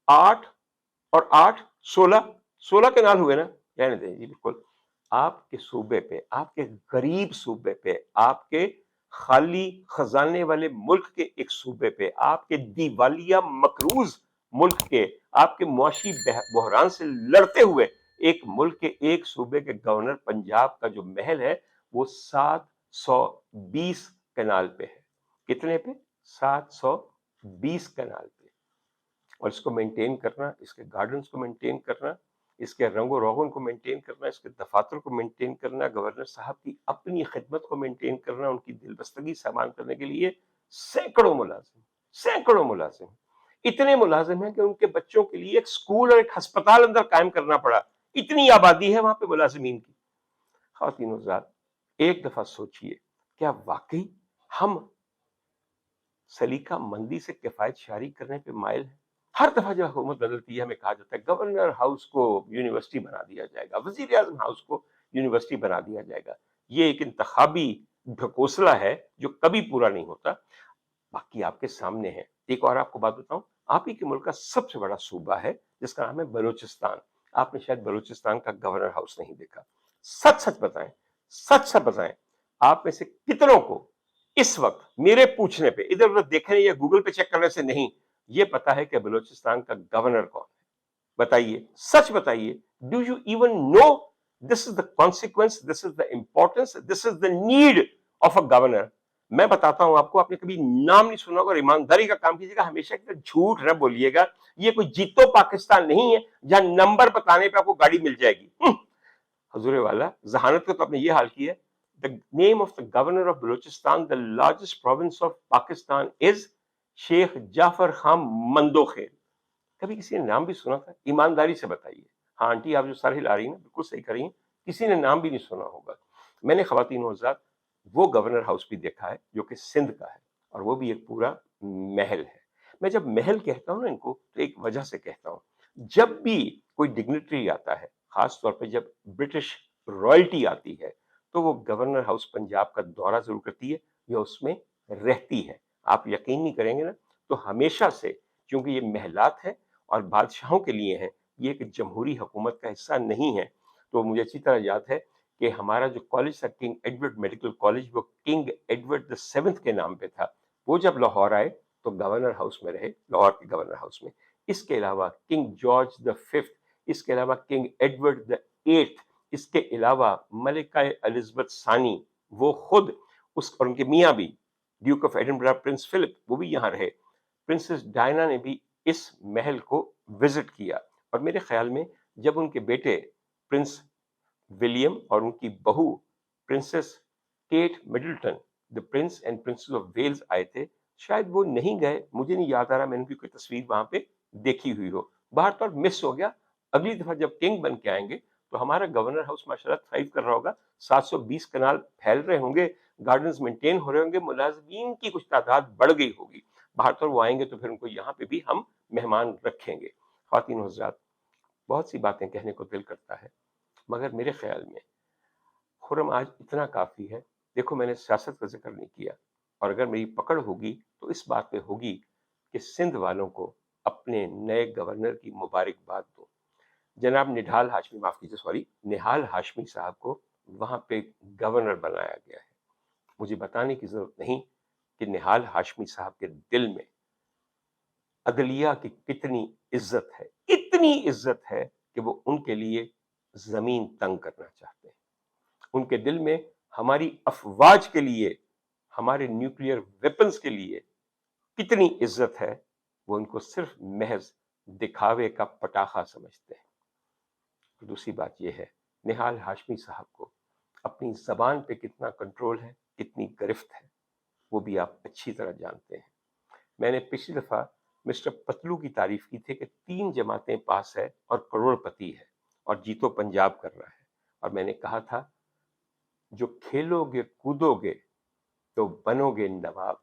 8 اور 8 16 کنال ہوئے نا؟ رہنے دیں جی، بالکل آپ کے صوبے پہ، آپ کے غریب صوبے پہ، آپ کے خالی خزانے والے ملک کے ایک صوبے پہ، آپ کے دیوالیہ مقروض ملک کے، آپ کے معاشی بحران سے لڑتے ہوئے ایک ملک کے ایک صوبے کے گورنر پنجاب کا جو محل ہے وہ 720 کنال پہ ہے۔ کتنے پہ؟ 720 کنال پہ۔ اور اس کو مینٹین کرنا، اس کے گارڈنز کو مینٹین کرنا، اس کے رنگ و روغن کو مینٹین کرنا، اس کے دفاتر کو مینٹین کرنا، گورنر صاحب کی اپنی خدمت کو مینٹین کرنا، ان کی دل بستگی سامان کرنے کے لیے سینکڑوں ملازم، اتنے ملازم ہیں کہ ان کے بچوں کے لیے ایک سکول اور ایک ہسپتال اندر قائم کرنا پڑا، اتنی آبادی ہے وہاں پہ ملازمین کی۔ خواتین حضرات، ایک دفعہ سوچئے، کیا واقعی ہم سلیقہ مندی سے کفایت شعاری کرنے پہ مائل ہیں؟ ہر دفعہ جب حکومت بدلتی ہے ہمیں کہا جاتا ہے گورنر ہاؤس کو یونیورسٹی بنا دیا جائے گا، وزیر اعظم ہاؤس کو یونیورسٹی بنا دیا جائے گا۔ یہ ایک انتخابی ڈھکوسلا ہے جو کبھی پورا نہیں ہوتا۔ باقی آپ کے سامنے ہے۔ ایک اور آپ کو بات بتاؤں، آپ ہی کے ملک کا سب سے بڑا صوبہ ہے جس کا نام ہے بلوچستان۔ آپ نے شاید بلوچستان کا گورنر ہاؤس نہیں دیکھا۔ سچ بتائیں، سچ بتائیں، آپ میں سے کتنوں کو اس وقت میرے پوچھنے پہ، ادھر ادھر دیکھنے یا گوگل پہ چیک کرنے سے نہیں، یہ پتا ہے کہ بلوچستان کا گورنر کون ہے؟ بتائیے، سچ بتائیے. Do you even know this is the consequence, this is the importance, this is the need of a governor? میں بتاتا ہوں آپ کو, آپ نے کبھی نام نہیں سنا ہوگا. اور ایمانداری کا کام کیجیے گا, ہمیشہ جھوٹ نہ بولیے گا. یہ کوئی جیتو پاکستان نہیں ہے جہاں نمبر بتانے پہ آپ کو گاڑی مل جائے گی. حضور والا, ذہانت کا تو آپ نے یہ حال کیا ہے. The name of the governor of Balochistan, the largest province of Pakistan, is شیخ جعفر خان مندوخیل. کبھی کسی نے نام بھی سنا تھا؟ ایمانداری سے بتائیے. ہاں آنٹی, آپ جو سر ہلا رہی ہیں بالکل صحیح کر رہی ہیں, کسی نے نام بھی نہیں سنا ہوگا. میں نے خواتین و حضرات وہ گورنر ہاؤس بھی دیکھا ہے جو کہ سندھ کا ہے, اور وہ بھی ایک پورا محل ہے. میں جب محل کہتا ہوں نا ان کو, تو ایک وجہ سے کہتا ہوں. جب بھی کوئی ڈگنیٹری آتا ہے, خاص طور پہ جب برٹش رائلٹی آتی ہے, تو وہ گورنر ہاؤس پنجاب کا دورہ ضرور کرتی ہے یا اس میں رہتی ہے. آپ یقین نہیں کریں گے نا, تو ہمیشہ سے, کیونکہ یہ محلات ہیں اور بادشاہوں کے لیے ہیں, یہ ایک جمہوری حکومت کا حصہ نہیں ہے. تو مجھے اچھی طرح یاد ہے کہ ہمارا جو کالج تھا کنگ ایڈورڈ میڈیکل کالج, وہ کنگ ایڈورڈ the 7th کے نام پہ تھا. وہ جب لاہور آئے تو گورنر ہاؤس میں رہے, لاہور کے گورنر ہاؤس میں. اس کے علاوہ کنگ جارج the 5th, اس کے علاوہ کنگ ایڈورڈ the 8th, اس کے علاوہ ملکہ الزبتھ ثانی, وہ خود اس, اور ان کے میاں بھی Duke of Edinburgh Prince Philip, وہ بھی یہاں رہے. پرنسس ڈائنا نے بھی اس محل کو وزٹ کیا. اور میرے خیال میں جب ان کے بیٹے پرنس ولیم اور ان کی بہو Princess Kate Middleton, the Prince and Princess of Wales آئے تھے, شاید وہ نہیں گئے, مجھے نہیں یاد آ رہا, میں نے بھی کوئی تصویر وہاں پہ دیکھی ہوئی ہو. باہر طور مس ہو گیا. اگلی دفعہ جب کنگ بن کے آئیں گے تو ہمارا گورنر ہاؤس ماشاءاللہ تھرائیو کر رہا ہوگا, 720 کنال پھیل رہے ہوں گے, گارڈنز مینٹین ہو رہے ہوں گے, ملازمین کی کچھ تعداد بڑھ گئی ہوگی. باہر طور وہ آئیں گے تو پھر ان کو یہاں پہ بھی ہم مہمان رکھیں گے. خواتین و حضرات, بہت سی باتیں کہنے کو دل کرتا ہے, مگر میرے خیال میں خرم آج اتنا کافی ہے. دیکھو, میں نے سیاست کا ذکر نہیں کیا, اور اگر میری پکڑ ہوگی تو اس بات پہ ہوگی کہ سندھ والوں کو اپنے نئے گورنر کی مبارکباد دو. جناب نڈھال ہاشمی, معاف کیجیے, نہال ہاشمی صاحب کو وہاں پہ گورنر بنایا گیا ہے. مجھے بتانے کی ضرورت نہیں کہ نہال ہاشمی صاحب کے دل میں عدلیہ کی کتنی عزت ہے, اتنی عزت ہے کہ وہ ان کے لیے زمین تنگ کرنا چاہتے ہیں. ان کے دل میں ہماری افواج کے لیے, ہمارے نیوکلیئر ویپنز کے لیے کتنی عزت ہے, وہ ان کو صرف محض دکھاوے کا پٹاخہ سمجھتے ہیں. دوسری بات یہ ہے, نہال ہاشمی صاحب کو اپنی زبان پہ کتنا کنٹرول ہے, کتنی گرفت ہے, وہ بھی آپ اچھی طرح جانتے ہیں. میں نے پچھلی دفعہ مسٹر پتلو کی تعریف کی تھی کہ 3 جماعتیں پاس ہے اور کروڑ پتی ہے اور جیتو پنجاب کر رہا ہے. اور میں نے کہا تھا, جو کھیلو گے کودو گے تو بنو گے نواب,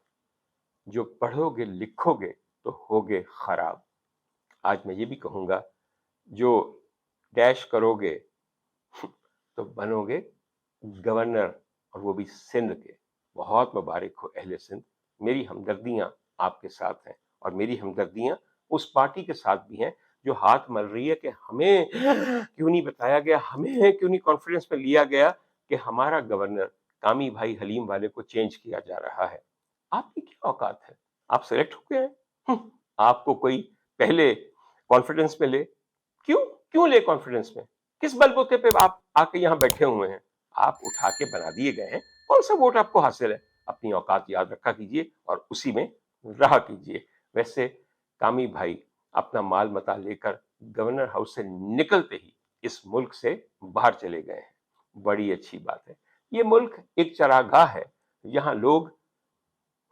جو پڑھو گے لکھو گے تو ہوگے خراب. آج میں یہ بھی کہوں گا, جو ڈیش کرو گے تو بنو گے گورنر, اور وہ بھی سندھ کے. بہت مبارک ہو اہل سندھ. میری ہمدردیاں آپ کے ساتھ ہیں, اور میری ہمدردیاں اس پارٹی کے ساتھ بھی ہیں جو ہاتھ مل رہی ہے کہ ہمیں کیوں نہیں بتایا گیا, ہمیں کیوں نہیں کانفیڈنس میں لیا گیا کہ ہمارا گورنر کامی بھائی حلیم والے کو چینج کیا جا رہا ہے. آپ کی کیا اوقات ہے, آپ سلیکٹ ہو گئے ہیں, آپ کو کوئی پہلے کانفیڈنس میں لے. کیوں لے کانفیڈنس میں, کس بل بوتے پہ آپ آ کے یہاں بیٹھے ہوئے ہیں؟ آپ اٹھا کے بنا دیے گئے ہیں, کون سا ووٹ آپ کو حاصل ہے؟ اپنی اوقات یاد رکھا کیجئے اور اسی میں رہا کیجئے. ویسے کامی بھائی اپنا مال متا لے کر گورنر ہاؤس سے نکلتے ہی اس ملک سے باہر چلے گئے ہیں. بڑی اچھی بات ہے. یہ ملک ایک چراگاہ ہے, یہاں لوگ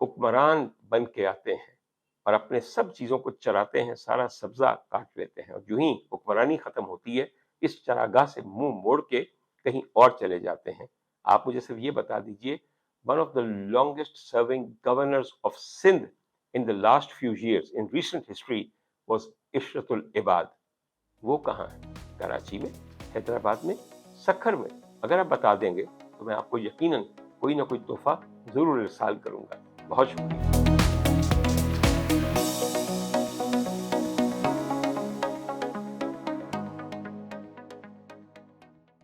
حکمران بن کے آتے ہیں اور اپنے سب چیزوں کو چراتے ہیں, سارا سبزہ کاٹ لیتے ہیں, اور جو ہی حکمرانی ختم ہوتی ہے اس چراگاہ سے منہ موڑ کے کہیں اور چلے جاتے ہیں. آپ مجھے صرف یہ بتا دیجئے, one of the longest serving governors of Sindh in the last few years in recent history was عشرت العباد. وہ کہاں ہے؟ کراچی میں, حیدرآباد میں, سکھر میں. اگر آپ بتا دیں گے تو میں آپ کو یقیناً کوئی نہ کوئی تحفہ ضرور ارسال کروں گا. بہت شکریہ.